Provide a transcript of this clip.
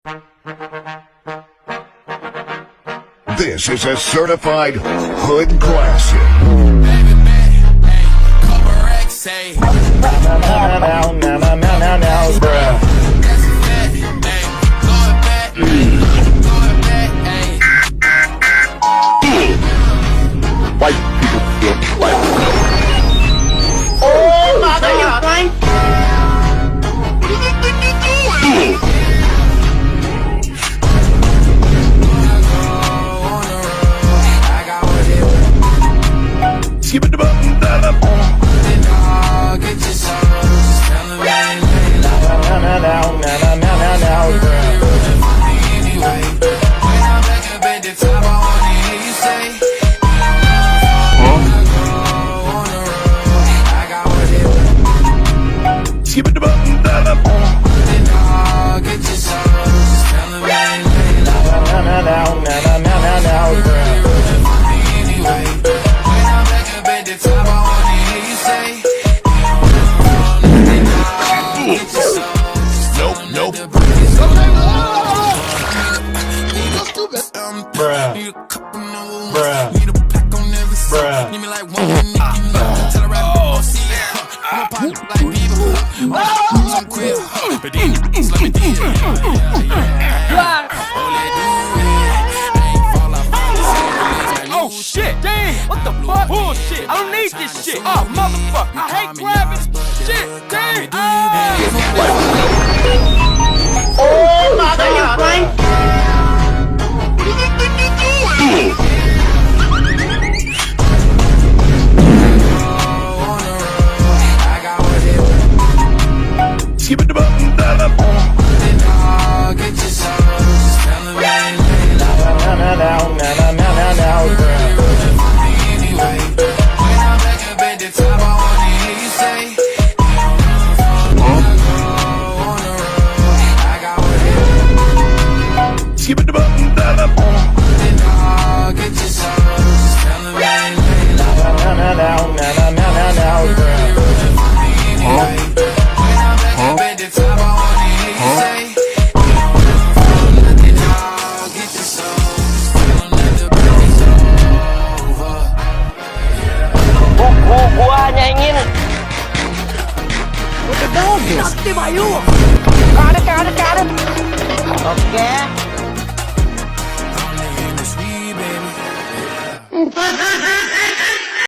This is a certified hood classic. Now, bruh. White people feel like. Oh my God! Skip it the button, now, skip it the button, Nope. Bruh. Oh shit, damn, what the fuck? Bullshit, I don't need this shit. Oh, motherfucker, I hate grabbing shit, damn. Oh my God! skip it the button, skip it the button, Gua nyanyiin. What the dog is? Sakti Bayu. Karet. Oke.